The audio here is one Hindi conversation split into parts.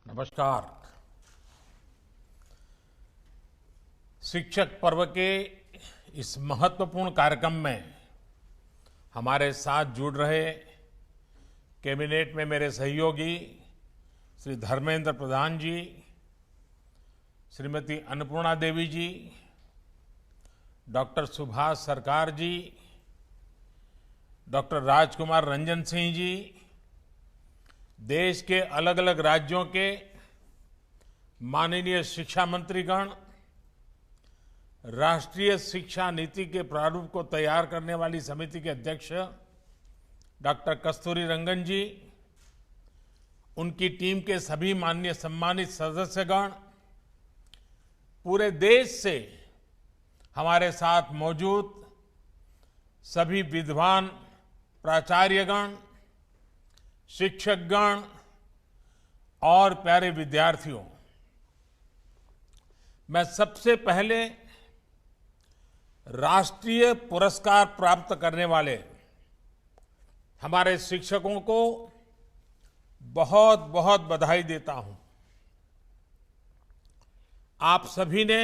नमस्कार। शिक्षक पर्व के इस महत्वपूर्ण कार्यक्रम में हमारे साथ जुड़ रहे कैबिनेट में मेरे सहयोगी श्री धर्मेंद्र प्रधान जी, श्रीमती अन्नपूर्णा देवी जी, डॉक्टर सुभाष सरकार जी, डॉक्टर राजकुमार रंजन सिंह जी, देश के अलग अलग राज्यों के माननीय शिक्षा मंत्रीगण, राष्ट्रीय शिक्षा नीति के प्रारूप को तैयार करने वाली समिति के अध्यक्ष डॉक्टर कस्तूरी रंगन जी, उनकी टीम के सभी माननीय सम्मानित सदस्यगण, पूरे देश से हमारे साथ मौजूद सभी विद्वान प्राचार्यगण, शिक्षकगण और प्यारे विद्यार्थियों, मैं सबसे पहले राष्ट्रीय पुरस्कार प्राप्त करने वाले हमारे शिक्षकों को बहुत बहुत बधाई देता हूं। आप सभी ने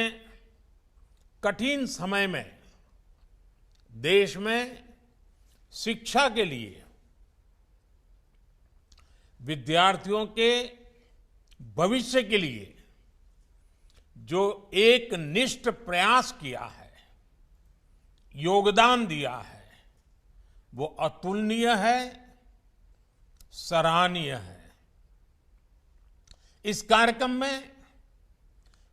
कठिन समय में देश में शिक्षा के लिए विद्यार्थियों के भविष्य के लिए जो एक निष्ठ प्रयास किया है, योगदान दिया है, वो अतुलनीय है, सराहनीय है। इस कार्यक्रम में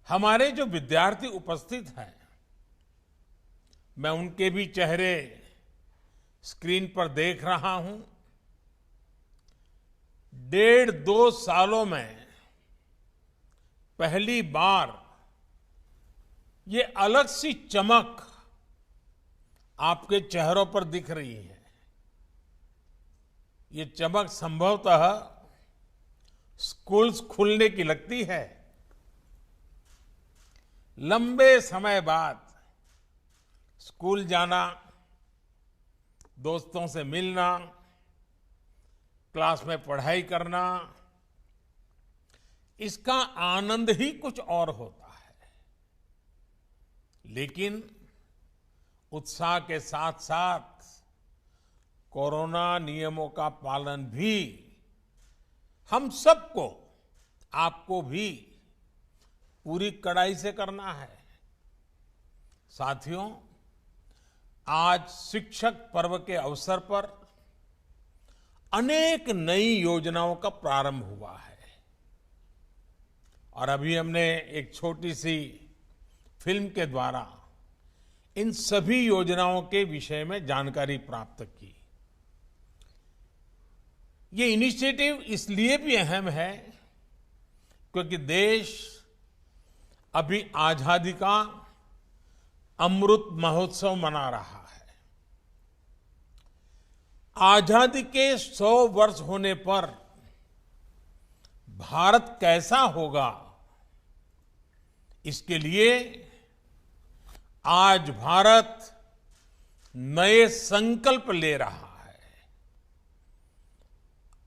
हमारे जो विद्यार्थी उपस्थित हैं, मैं उनके भी चेहरे स्क्रीन पर देख रहा हूं। 1.5-2 सालों में पहली बार ये अलग सी चमक आपके चेहरों पर दिख रही है। ये चमक संभवतः स्कूल्स खुलने की लगती है। लंबे समय बाद स्कूल जाना, दोस्तों से मिलना, क्लास में पढ़ाई करना, इसका आनंद ही कुछ और होता है। लेकिन उत्साह के साथ साथ कोरोना नियमों का पालन भी हम सबको, आपको भी पूरी कड़ाई से करना है। साथियों, आज शिक्षक पर्व के अवसर पर अनेक नई योजनाओं का प्रारंभ हुआ है और अभी हमने एक छोटी सी फिल्म के द्वारा इन सभी योजनाओं के विषय में जानकारी प्राप्त की। ये इनिशिएटिव इसलिए भी अहम है क्योंकि देश अभी आजादी का अमृत महोत्सव मना रहा है। आजादी के 100 वर्ष होने पर भारत कैसा होगा, इसके लिए आज भारत नए संकल्प ले रहा है।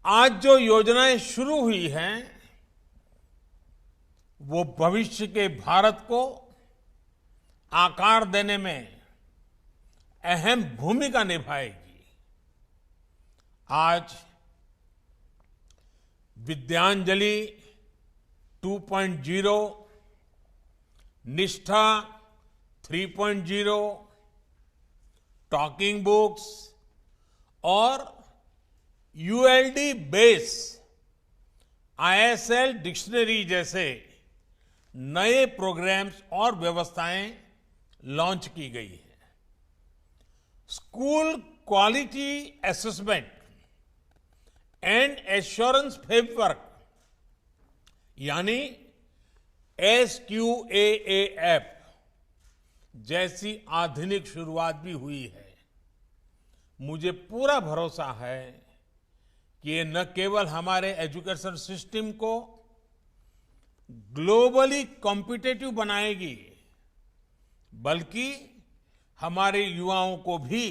आज जो योजनाएं शुरू हुई हैं, वो भविष्य के भारत को आकार देने में अहम भूमिका निभाएगी। आज विद्यांजलि 2.0, निष्ठा 3.0, टॉकिंग बुक्स और यूएलडी बेस आईएसएल डिक्शनरी जैसे नए प्रोग्राम्स और व्यवस्थाएं लॉन्च की गई है। School quality assessment and assurance framework यानी SQAAF जैसी आधुनिक शुरुआत भी हुई है। मुझे पूरा भरोसा है कि ये न केवल हमारे एजुकेशन सिस्टम को ग्लोबली कॉम्पिटिटिव बनाएगी, बल्कि हमारे युवाओं को भी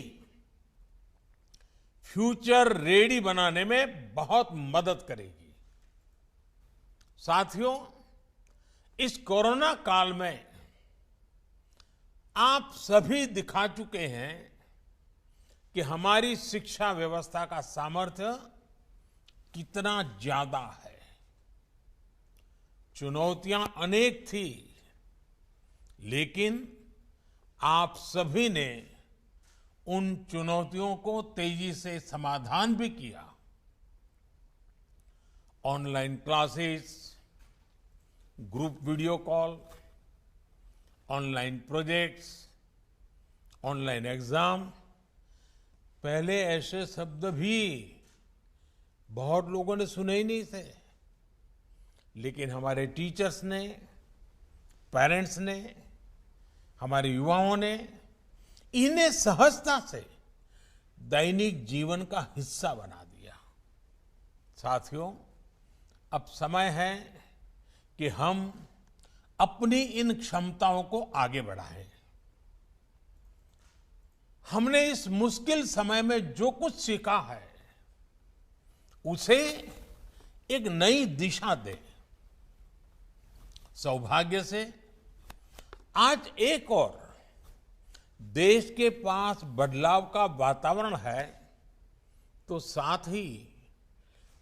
फ्यूचर रेडी बनाने में बहुत मदद करेगी। साथियों, इस कोरोना काल में आप सभी दिखा चुके हैं कि हमारी शिक्षा व्यवस्था का सामर्थ्य कितना ज्यादा है। चुनौतियां अनेक थी, लेकिन आप सभी ने उन चुनौतियों को तेजी से समाधान भी किया। Online classes, group video call, online projects, online exam, पहले ऐसे शब्द भी बहुत लोगों ने सुने ही नहीं थे, लेकिन हमारे टीचर्स ने, पेरेंट्स ने, हमारे युवाओं ने इन्हें सहजता से दैनिक जीवन का हिस्सा बना दिया। साथियों, अब समय है कि हम अपनी इन क्षमताओं को आगे बढ़ाएं। हमने इस मुश्किल समय में जो कुछ सीखा है, उसे एक नई दिशा दें। सौभाग्य से आज एक और देश के पास बदलाव का वातावरण है, तो साथ ही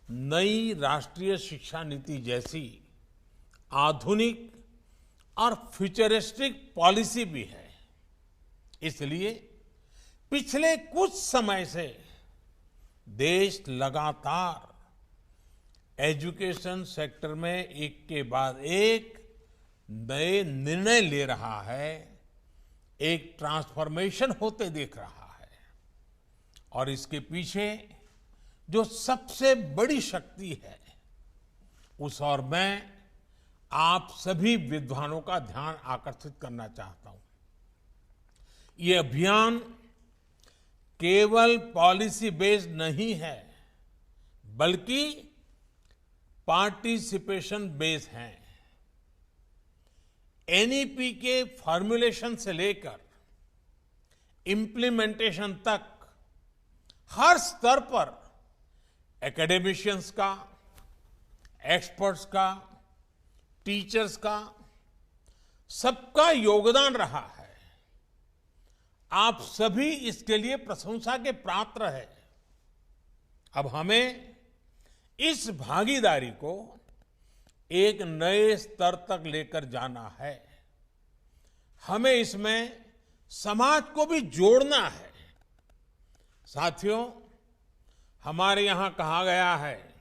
नई राष्ट्रीय शिक्षा नीति जैसी आधुनिक और फ्यूचरिस्टिक पॉलिसी भी है। इसलिए पिछले कुछ समय से देश लगातार एजुकेशन सेक्टर में एक के बाद एक नए निर्णय ले रहा है, एक ट्रांसफॉर्मेशन होते देख रहा है। और इसके पीछे जो सबसे बड़ी शक्ति है, उस ओर मैं आप सभी विद्वानों का ध्यान आकर्षित करना चाहता हूं। ये अभियान केवल पॉलिसी बेस्ड नहीं है, बल्कि पार्टिसिपेशन बेस्ड है। एनईपी के फॉर्मुलेशन से लेकर इंप्लीमेंटेशन तक हर स्तर पर एकेडमिशियंस का, एक्सपर्ट्स का, टीचर्स का, सबका योगदान रहा है। आप सभी इसके लिए प्रशंसा के पात्र हैं। अब हमें इस भागीदारी को एक नए स्तर तक लेकर जाना है। हमें इसमें समाज को भी जोड़ना है। साथियों, हमारे यहां कहा गया है,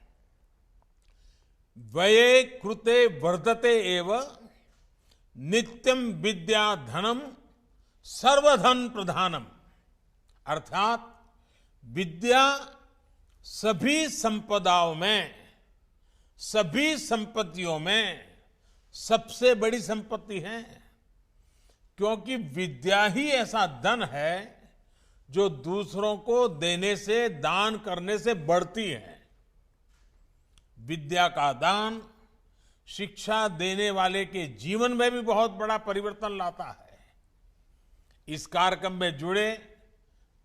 व्यये कृते वर्धते एव नित्यम विद्या धनम सर्वधन प्रधानम। अर्थात विद्या सभी संपदाओं में, सभी संपत्तियों में सबसे बड़ी संपत्ति है, क्योंकि विद्या ही ऐसा धन है जो दूसरों को देने से, दान करने से बढ़ती है। विद्या का दान शिक्षा देने वाले के जीवन में भी बहुत बड़ा परिवर्तन लाता है। इस कार्यक्रम में जुड़े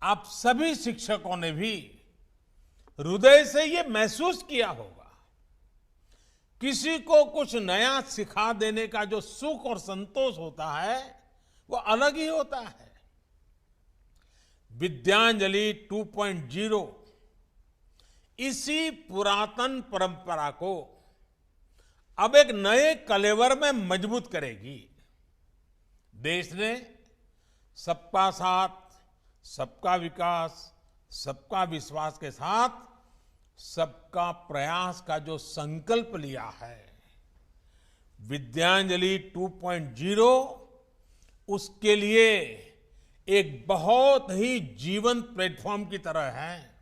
आप सभी शिक्षकों ने भी हृदय से ये महसूस किया होगा। किसी को कुछ नया सिखा देने का जो सुख और संतोष होता है, वो अलग ही होता है। विद्यांजलि 2.0 इसी पुरातन परंपरा को अब एक नए कलेवर में मजबूत करेगी। देश ने सबका साथ, सबका विकास, सबका विश्वास के साथ सबका प्रयास का जो संकल्प लिया है, विद्यांजलि 2.0 उसके लिए एक बहुत ही जीवंत प्लेटफॉर्म की तरह है,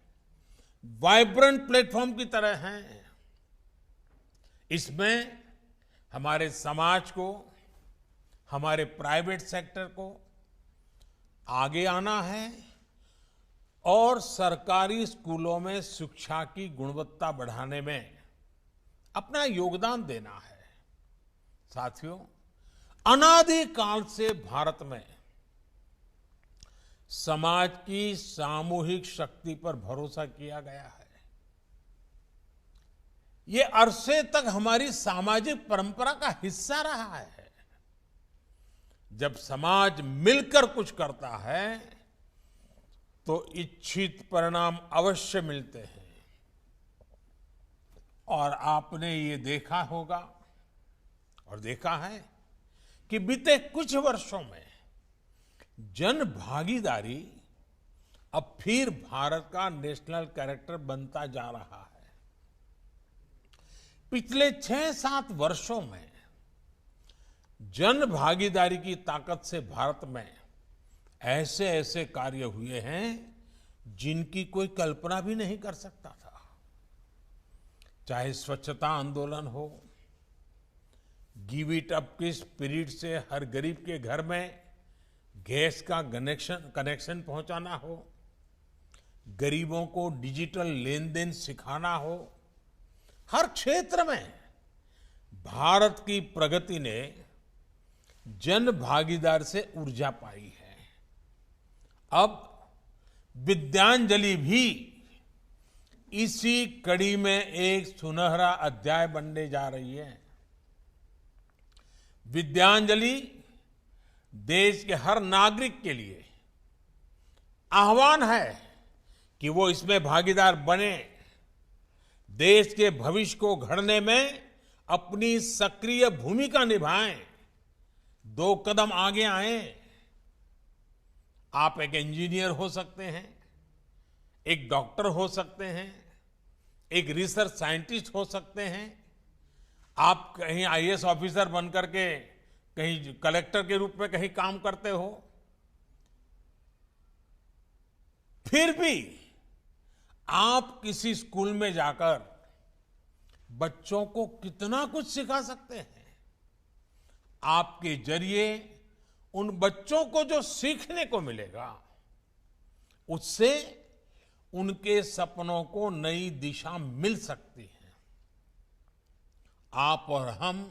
वाइब्रेंट प्लेटफॉर्म की तरह है। इसमें हमारे समाज को, हमारे प्राइवेट सेक्टर को आगे आना है और सरकारी स्कूलों में शिक्षा की गुणवत्ता बढ़ाने में अपना योगदान देना है। साथियों, अनादिकाल से भारत में समाज की सामूहिक शक्ति पर भरोसा किया गया है। ये अरसे तक हमारी सामाजिक परंपरा का हिस्सा रहा है। जब समाज मिलकर कुछ करता है तो इच्छित परिणाम अवश्य मिलते हैं। और आपने ये देखा होगा और देखा है कि बीते कुछ वर्षों में जन भागीदारी अब फिर भारत का नेशनल कैरेक्टर बनता जा रहा है। पिछले 6-7 वर्षों में जन भागीदारी की ताकत से भारत में ऐसे ऐसे कार्य हुए हैं जिनकी कोई कल्पना भी नहीं कर सकता था। चाहे स्वच्छता आंदोलन हो, गिव इट अप की स्पिरिट से हर गरीब के घर में गैस का कनेक्शन पहुंचाना हो, गरीबों को डिजिटल लेन देन सिखाना हो, हर क्षेत्र में भारत की प्रगति ने जन भागीदार से ऊर्जा पाई है। अब विद्यांजलि भी इसी कड़ी में एक सुनहरा अध्याय बनने जा रही है। विद्यांजलि देश के हर नागरिक के लिए आह्वान है कि वो इसमें भागीदार बने, देश के भविष्य को गढ़ने में अपनी सक्रिय भूमिका निभाएं, 2 कदम आगे आएं। आप एक इंजीनियर हो सकते हैं, एक डॉक्टर हो सकते हैं, एक रिसर्च साइंटिस्ट हो सकते हैं, आप कहीं आईएएस ऑफिसर बनकर के कहीं कलेक्टर के रूप में कहीं काम करते हो, फिर भी आप किसी स्कूल में जाकर बच्चों को कितना कुछ सिखा सकते हैं। आपके जरिए उन बच्चों को जो सीखने को मिलेगा उससे उनके सपनों को नई दिशा मिल सकती है। आप और हम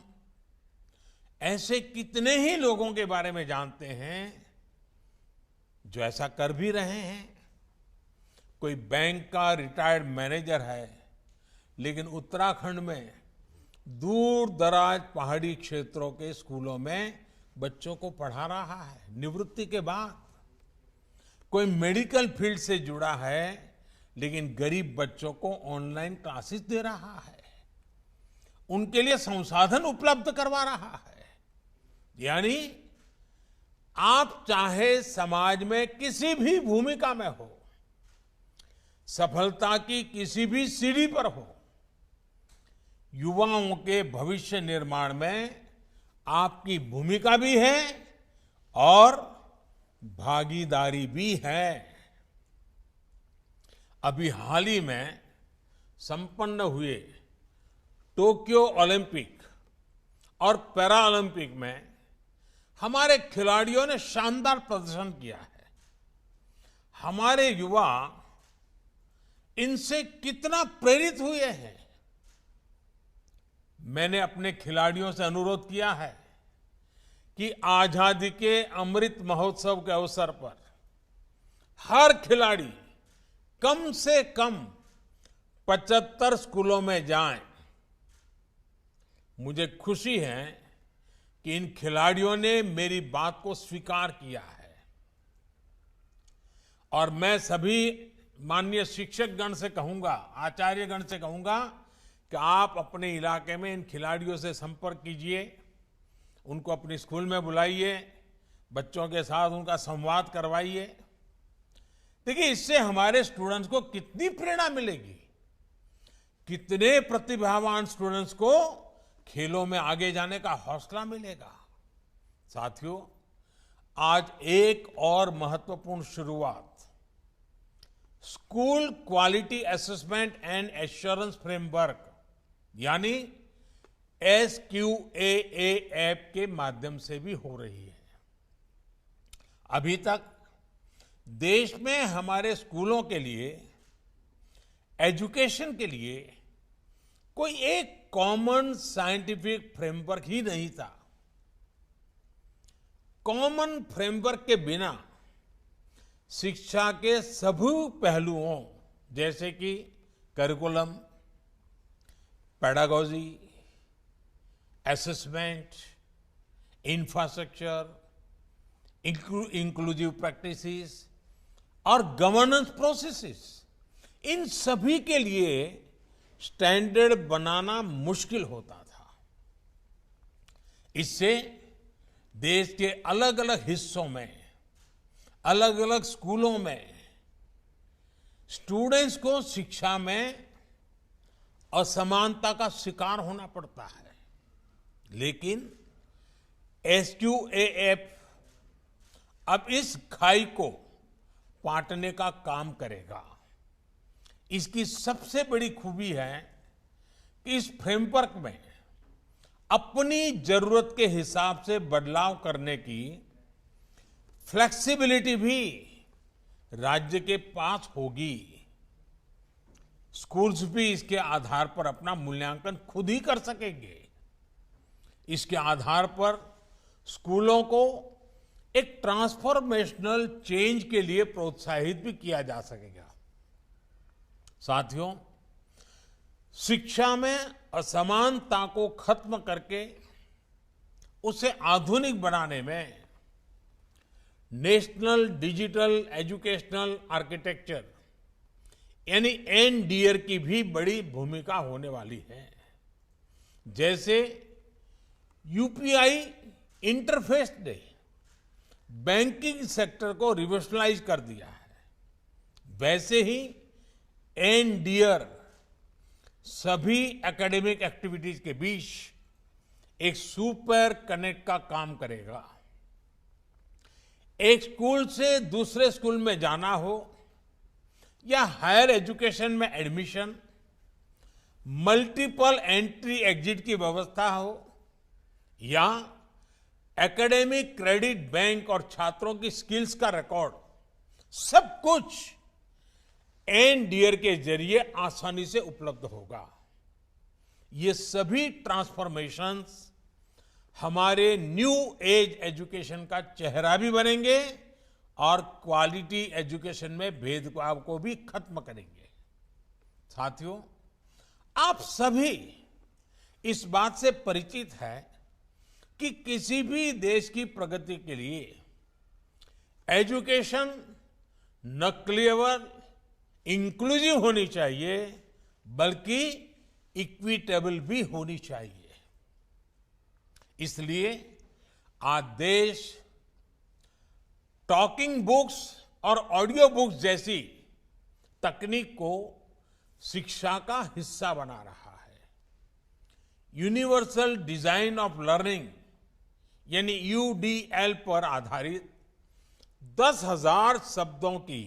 ऐसे कितने ही लोगों के बारे में जानते हैं जो ऐसा कर भी रहे हैं। कोई बैंक का रिटायर्ड मैनेजर है, लेकिन उत्तराखंड में दूर दराज पहाड़ी क्षेत्रों के स्कूलों में बच्चों को पढ़ा रहा है निवृत्ति के बाद। कोई मेडिकल फील्ड से जुड़ा है, लेकिन गरीब बच्चों को ऑनलाइन क्लासेस दे रहा है, उनके लिए संसाधन उपलब्ध करवा रहा है। यानी आप चाहे समाज में किसी भी भूमिका में हो, सफलता की किसी भी सीढ़ी पर हो, युवाओं के भविष्य निर्माण में आपकी भूमिका भी है और भागीदारी भी है। अभी हाल ही में संपन्न हुए टोक्यो ओलंपिक और पैरा ओलंपिक में हमारे खिलाड़ियों ने शानदार प्रदर्शन किया है। हमारे युवा इनसे कितना प्रेरित हुए हैं। मैंने अपने खिलाड़ियों से अनुरोध किया है कि आजादी के अमृत महोत्सव के अवसर पर हर खिलाड़ी कम से कम 75 स्कूलों में जाएं। मुझे खुशी है कि इन खिलाड़ियों ने मेरी बात को स्वीकार किया है और मैं सभी माननीय शिक्षक गण से कहूंगा, आचार्य गण से कहूंगा कि आप अपने इलाके में इन खिलाड़ियों से संपर्क कीजिए, उनको अपने स्कूल में बुलाइए, बच्चों के साथ उनका संवाद करवाइए। देखिए, इससे हमारे स्टूडेंट्स को कितनी प्रेरणा मिलेगी, कितने प्रतिभावान स्टूडेंट्स को खेलों में आगे जाने का हौसला मिलेगा। साथियों, आज एक और महत्वपूर्ण शुरुआत school quality assessment and assurance framework यानी SQAA ऐप के माध्यम से भी हो रही है। अभी तक देश में हमारे स्कूलों के लिए, एजुकेशन के लिए कोई एक कॉमन साइंटिफिक फ्रेमवर्क ही नहीं था। कॉमन फ्रेमवर्क के बिना शिक्षा के सभी पहलुओं जैसे कि curriculum, pedagogy, assessment, infrastructure, inclusive practices और गवर्नेंस प्रोसेसेस, इन सभी के लिए स्टैंडर्ड बनाना मुश्किल होता था। इससे देश के अलग अलग हिस्सों में, अलग अलग स्कूलों में स्टूडेंट्स को शिक्षा में असमानता का शिकार होना पड़ता है। लेकिन एसक्यूएएफ अब इस खाई को पाटने का काम करेगा। इसकी सबसे बड़ी खूबी है कि इस फ्रेमवर्क में अपनी जरूरत के हिसाब से बदलाव करने की फ्लेक्सिबिलिटी भी राज्य के पास होगी। स्कूल्स भी इसके आधार पर अपना मूल्यांकन खुद ही कर सकेंगे। इसके आधार पर स्कूलों को एक ट्रांसफॉर्मेशनल चेंज के लिए प्रोत्साहित भी किया जा सकेगा। साथियों, शिक्षा में असमानता को खत्म करके उसे आधुनिक बनाने में नेशनल डिजिटल एजुकेशनल आर्किटेक्चर यानी एनडीआर की भी बड़ी भूमिका होने वाली है। जैसे यूपीआई इंटरफेस ने बैंकिंग सेक्टर को रिवोल्यूशनाइज कर दिया है, वैसे ही एनडीआर सभी एकेडमिक एक्टिविटीज के बीच एक सुपर कनेक्ट का काम करेगा। एक स्कूल से दूसरे स्कूल में जाना हो या हायर एजुकेशन में एडमिशन, मल्टीपल एंट्री एग्जिट की व्यवस्था हो या एकेडमिक क्रेडिट बैंक और छात्रों की स्किल्स का रिकॉर्ड, सब कुछ एनडीआर के जरिए आसानी से उपलब्ध होगा। ये सभी ट्रांसफॉर्मेशंस हमारे न्यू एज एजुकेशन का चेहरा भी बनेंगे और क्वालिटी एजुकेशन में भेदभाव को भी खत्म करेंगे। साथियों, आप सभी इस बात से परिचित है कि किसी भी देश की प्रगति के लिए एजुकेशन न केवल इंक्लूसिव होनी चाहिए बल्कि इक्विटेबल भी होनी चाहिए। इसलिए आज देश टॉकिंग बुक्स और ऑडियो बुक्स जैसी तकनीक को शिक्षा का हिस्सा बना रहा है। यूनिवर्सल डिजाइन ऑफ लर्निंग यानी यूडीएल पर आधारित 10,000 शब्दों की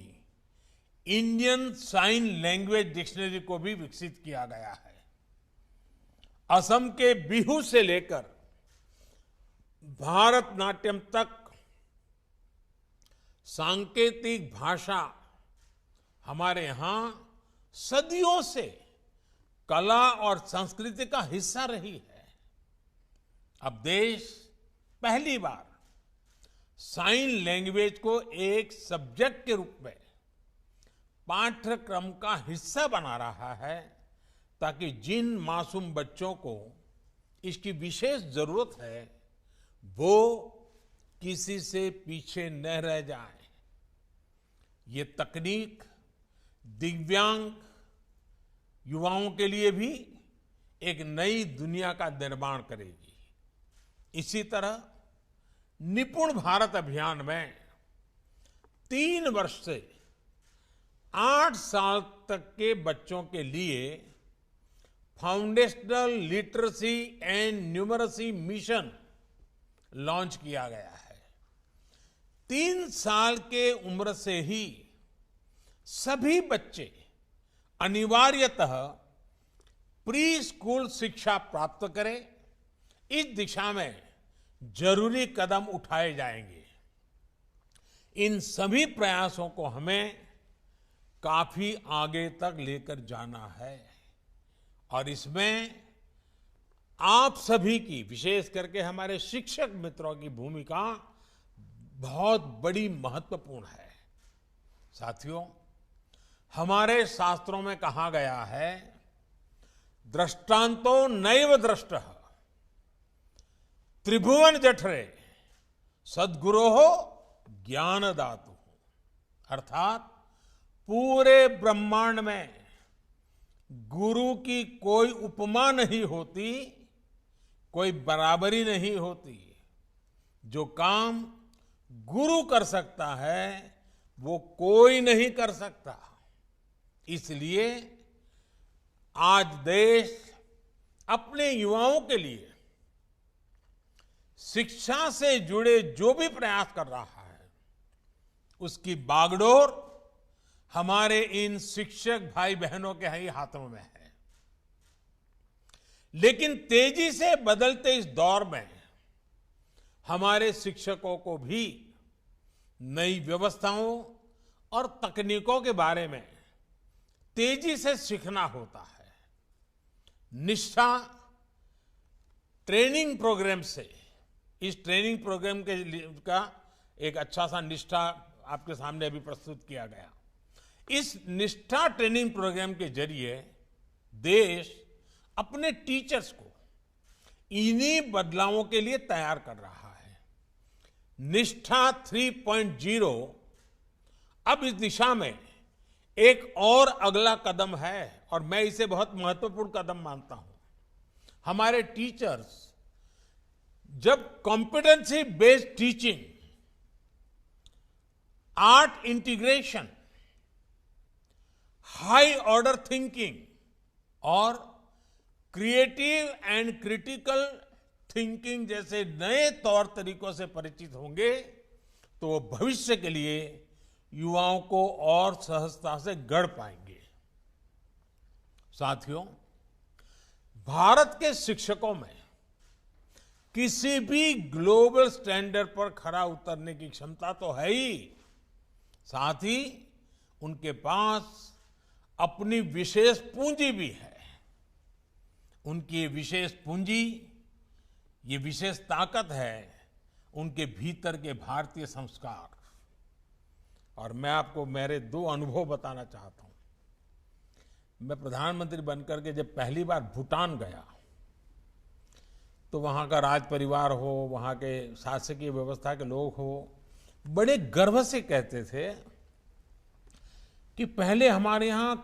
इंडियन साइन लैंग्वेज डिक्शनरी को भी विकसित किया गया है। असम के बिहू से लेकर भारतनाट्यम तक सांकेतिक भाषा हमारे यहां सदियों से कला और संस्कृति का हिस्सा रही है। अब देश पहली बार साइन लैंग्वेज को एक सब्जेक्ट के रूप में पाठ्यक्रम का हिस्सा बना रहा है ताकि जिन मासूम बच्चों को इसकी विशेष जरूरत है वो किसी से पीछे न रह जाए। ये तकनीक दिव्यांग युवाओं के लिए भी एक नई दुनिया का निर्माण करेगी। इसी तरह निपुण भारत अभियान में 3 वर्ष से 8 साल तक के बच्चों के लिए foundational literacy and numeracy mission launch किया गया है। 3 साल के उम्र से ही सभी बच्चे अनिवार्यतः प्री स्कूल शिक्षा प्राप्त करें, इस दिशा में जरूरी कदम उठाए जाएंगे। इन सभी प्रयासों को हमें काफी आगे तक लेकर जाना है और इसमें आप सभी की, विशेष करके हमारे शिक्षक मित्रों की भूमिका बहुत बड़ी महत्वपूर्ण है। साथियों, हमारे शास्त्रों में कहा गया है, दृष्टांतो नैव दृष्टः त्रिभुवन जठरे सद्गुरोः ज्ञानदातु। अर्थात पूरे ब्रह्मांड में गुरु की कोई उपमा नहीं होती, कोई बराबरी नहीं होती। जो काम गुरु कर सकता है वो कोई नहीं कर सकता। इसलिए आज देश अपने युवाओं के लिए शिक्षा से जुड़े जो भी प्रयास कर रहा है उसकी बागडोर हमारे इन शिक्षक भाई बहनों के ही हाथों में है। लेकिन तेजी से बदलते इस दौर में हमारे शिक्षकों को भी नई व्यवस्थाओं और तकनीकों के बारे में तेजी से सीखना होता है। निष्ठा ट्रेनिंग प्रोग्राम से, इस ट्रेनिंग प्रोग्राम का एक अच्छा सा निष्ठा आपके सामने अभी प्रस्तुत किया गया। इस निष्ठा ट्रेनिंग प्रोग्राम के जरिए देश अपने टीचर्स को इन्हीं बदलावों के लिए तैयार कर रहा है। निष्ठा 3.0 अब इस दिशा में एक और अगला कदम है और मैं इसे बहुत महत्वपूर्ण कदम मानता हूं। हमारे टीचर्स जब competency based teaching, art integration, high order thinking और क्रिएटिव एंड क्रिटिकल थिंकिंग जैसे नए तौर तरीकों से परिचित होंगे तो वो भविष्य के लिए युवाओं को और सहजता से गढ़ पाएंगे। साथियों, भारत के शिक्षकों में किसी भी ग्लोबल स्टैंडर्ड पर खरा उतरने की क्षमता तो है ही, साथ ही उनके पास अपनी विशेष पूंजी भी है। उनकी ये विशेष पूंजी, ये विशेष ताकत है उनके भीतर के भारतीय संस्कार। और मैं आपको मेरे 2 अनुभव बताना चाहता हूं। मैं प्रधानमंत्री बनकर के जब पहली बार भूटान गया तो वहां का राज परिवार हो, वहां के शासकीय व्यवस्था के लोग हो, बड़े गर्व से कहते थे कि पहले हमारे यहां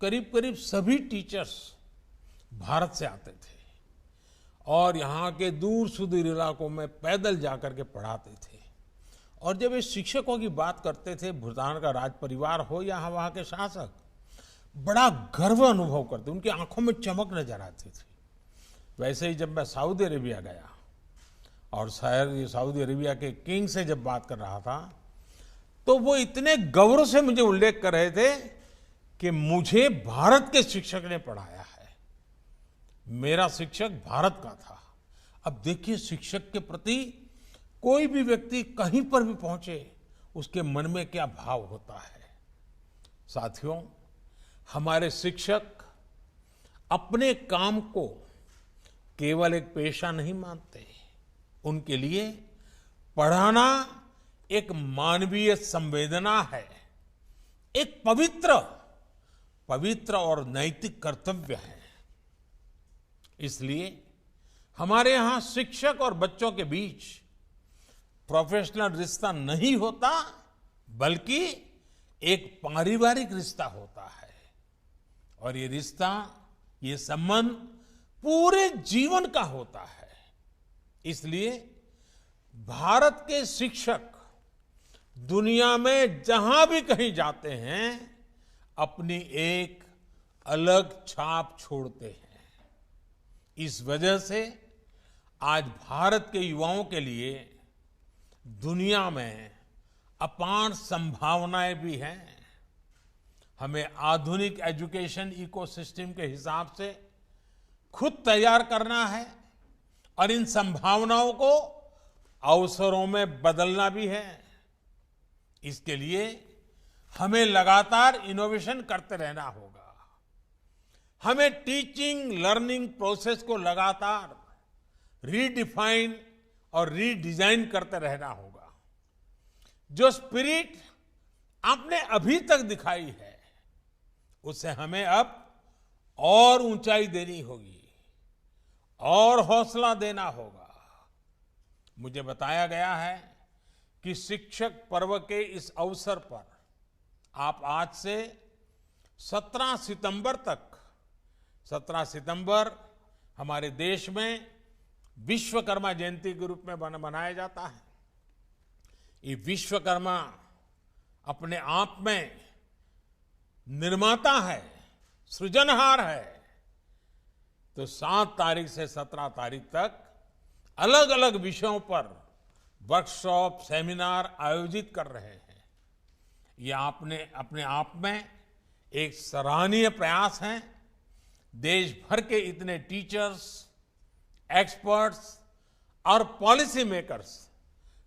करीब करीब सभी टीचर्स भारत से आते थे और यहाँ के दूर सुदूर इलाकों में पैदल जाकर के पढ़ाते थे। और जब ये शिक्षकों की बात करते थे, भूटान का राज परिवार हो या वहाँ के शासक, बड़ा गर्व अनुभव करते, उनकी आंखों में चमक नजर आती थी। वैसे ही जब मैं सऊदी अरेबिया गया और सऊदी अरेबिया के किंग से जब बात कर रहा था तो वो इतने गौरव से मुझे उल्लेख कर रहे थे कि मुझे भारत के शिक्षक ने पढ़ाया है, मेरा शिक्षक भारत का था। अब देखिए, शिक्षक के प्रति कोई भी व्यक्ति कहीं पर भी पहुंचे उसके मन में क्या भाव होता है। साथियों, हमारे शिक्षक अपने काम को केवल एक पेशा नहीं मानते, उनके लिए पढ़ाना एक मानवीय संवेदना है, एक पवित्र और नैतिक कर्तव्य है। इसलिए हमारे यहां शिक्षक और बच्चों के बीच प्रोफेशनल रिश्ता नहीं होता, बल्कि एक पारिवारिक रिश्ता होता है। और ये रिश्ता, ये संबंध पूरे जीवन का होता है। इसलिए भारत के शिक्षक दुनिया में जहां भी कहीं जाते हैं अपनी एक अलग छाप छोड़ते हैं। इस वजह से आज भारत के युवाओं के लिए दुनिया में अपार संभावनाएं भी हैं। हमें आधुनिक एजुकेशन इकोसिस्टम के हिसाब से खुद तैयार करना है और इन संभावनाओं को अवसरों में बदलना भी है। इसके लिए हमें लगातार इनोवेशन करते रहना होगा। हमें टीचिंग लर्निंग प्रोसेस को लगातार रीडिफाइन और रीडिजाइन करते रहना होगा। जो स्पिरिट आपने अभी तक दिखाई है, उसे हमें अब और ऊंचाई देनी होगी और हौसला देना होगा। मुझे बताया गया है कि शिक्षक पर्व के इस अवसर पर आप आज से 17 सितंबर तक, 17 सितंबर हमारे देश में विश्वकर्मा जयंती के रूप में मनाया जाता है। ये विश्वकर्मा अपने आप में निर्माता है, सृजनहार है। तो 7 तारीख से 17 तारीख तक अलग अलग विषयों पर वर्कशॉप, सेमिनार आयोजित कर रहे हैं। ये आपने अपने आप में एक सराहनीय प्रयास है। देश भर के इतने टीचर्स, एक्सपर्ट्स और पॉलिसी मेकर्स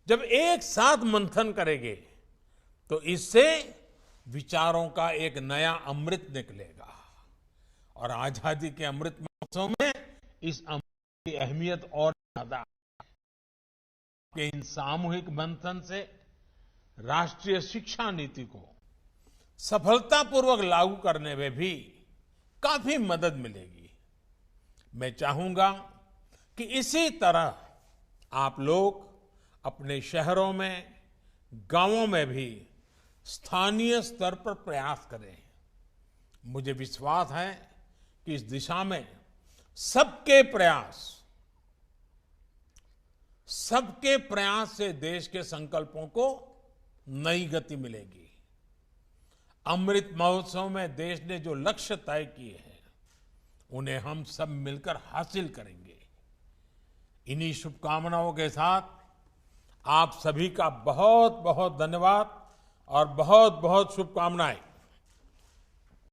जब एक साथ मंथन करेंगे तो इससे विचारों का एक नया अमृत निकलेगा। और आजादी के अमृत महोत्सव में इस अमृत की अहमियत और ज्यादा है कि इन सामूहिक मंथन से राष्ट्रीय शिक्षा नीति को सफलतापूर्वक लागू करने में भी काफी मदद मिलेगी। मैं चाहूंगा कि इसी तरह आप लोग अपने शहरों में, गांवों में भी स्थानीय स्तर पर प्रयास करें। मुझे विश्वास है कि इस दिशा में सबके प्रयास से देश के संकल्पों को नई गति मिलेगी। अमृत महोत्सव में देश ने जो लक्ष्य तय किए हैं उन्हें हम सब मिलकर हासिल करेंगे। इन्हीं शुभकामनाओं के साथ आप सभी का बहुत बहुत धन्यवाद और बहुत बहुत शुभकामनाएं।